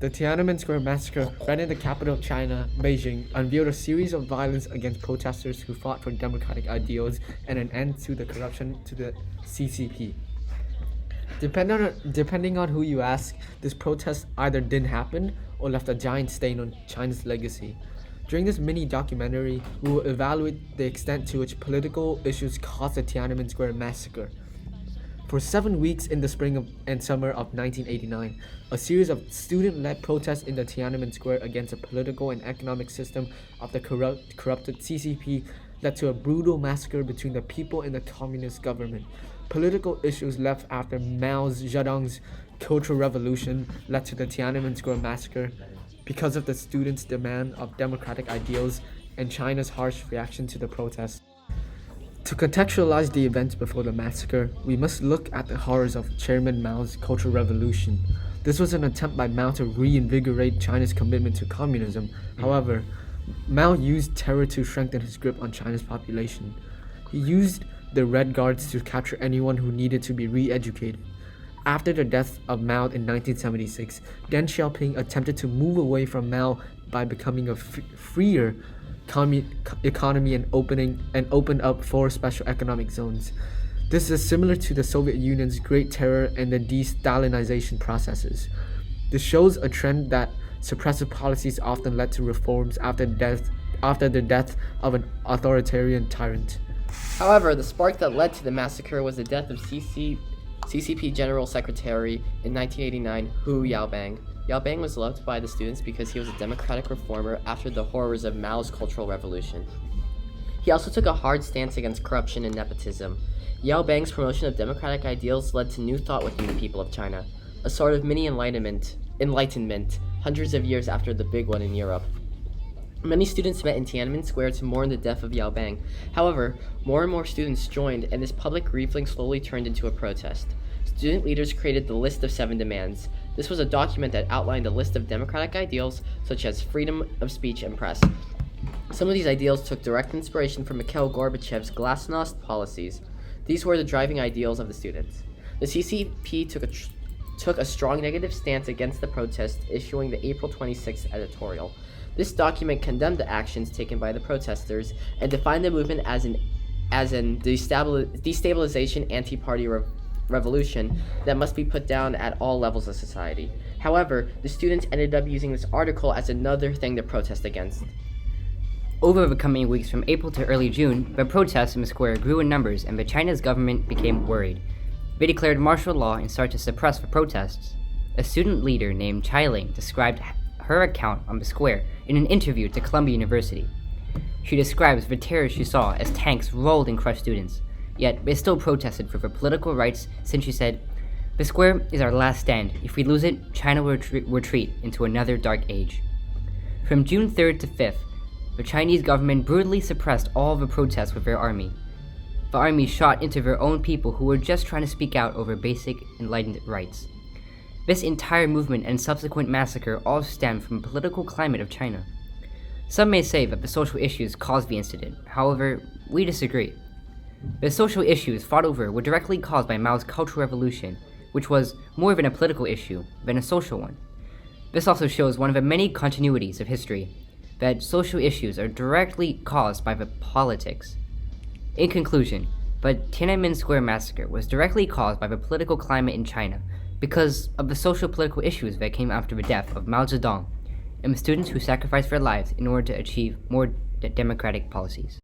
The Tiananmen Square Massacre, right in the capital of China, Beijing, unveiled a series of violence against protesters who fought for democratic ideals and an end to the corruption to the CCP. Depending on who you ask, this protest either didn't happen or left a giant stain on China's legacy. During this mini documentary, we will evaluate the extent to which political issues caused the Tiananmen Square Massacre. For 7 weeks in the and summer of 1989, a series of student-led protests in the Tiananmen Square against the political and economic system of the corrupted CCP led to a brutal massacre between the people and the communist government. Political issues left after Mao Zedong's Cultural Revolution led to the Tiananmen Square Massacre because of the students' demand of democratic ideals and China's harsh reaction to the protests. To contextualize the events before the massacre, we must look at the horrors of Chairman Mao's Cultural Revolution. This was an attempt by Mao to reinvigorate China's commitment to communism. However, Mao used terror to strengthen his grip on China's population. He used the Red Guards to capture anyone who needed to be re-educated. After the death of Mao in 1976, Deng Xiaoping attempted to move away from Mao by becoming a freer economy and opened up 4 special economic zones. This is similar to the Soviet Union's Great Terror and the de-Stalinization processes. This shows a trend that suppressive policies often led to reforms after the death of an authoritarian tyrant. However, the spark that led to the massacre was the death of CCP General Secretary in 1989, Hu Yaobang. Yaobang was loved by the students because he was a democratic reformer after the horrors of Mao's Cultural Revolution. He also took a hard stance against corruption and nepotism. Yaobang's promotion of democratic ideals led to new thought within the people of China, a sort of mini enlightenment hundreds of years after the big one in Europe. Many students met in Tiananmen Square to mourn the death of Yaobang. However, more and more students joined, and this public grieving slowly turned into a protest. Student leaders created the List of 7 Demands. This was a document that outlined a list of democratic ideals such as freedom of speech and press. Some of these ideals took direct inspiration from Mikhail Gorbachev's glasnost policies. These were the driving ideals of the students. The CCP took a strong negative stance against the protest, issuing the April 26th editorial. This document condemned the actions taken by the protesters and defined the movement as an destabilization anti-party revolution that must be put down at all levels of society. However, the students ended up using this article as another thing to protest against. Over the coming weeks from April to early June, the protests in the square grew in numbers and the China's government became worried. They declared martial law and started to suppress the protests. A student leader named Chai Ling described her account on the square in an interview to Columbia University. She describes the terror she saw as tanks rolled and crushed students, yet they still protested for their political rights since she said, "The square is our last stand. If we lose it, China will retreat into another dark age." From June 3rd to 5th, the Chinese government brutally suppressed all of the protests with their army. The army shot into their own people who were just trying to speak out over basic enlightened rights. This entire movement and subsequent massacre all stem from the political climate of China. Some may say that the social issues caused the incident. However, we disagree. The social issues fought over were directly caused by Mao's Cultural Revolution, which was more than a political issue than a social one. This also shows one of the many continuities of history, that social issues are directly caused by the politics. In conclusion, the Tiananmen Square Massacre was directly caused by the political climate in China because of the social political issues that came after the death of Mao Zedong and the students who sacrificed their lives in order to achieve more democratic policies.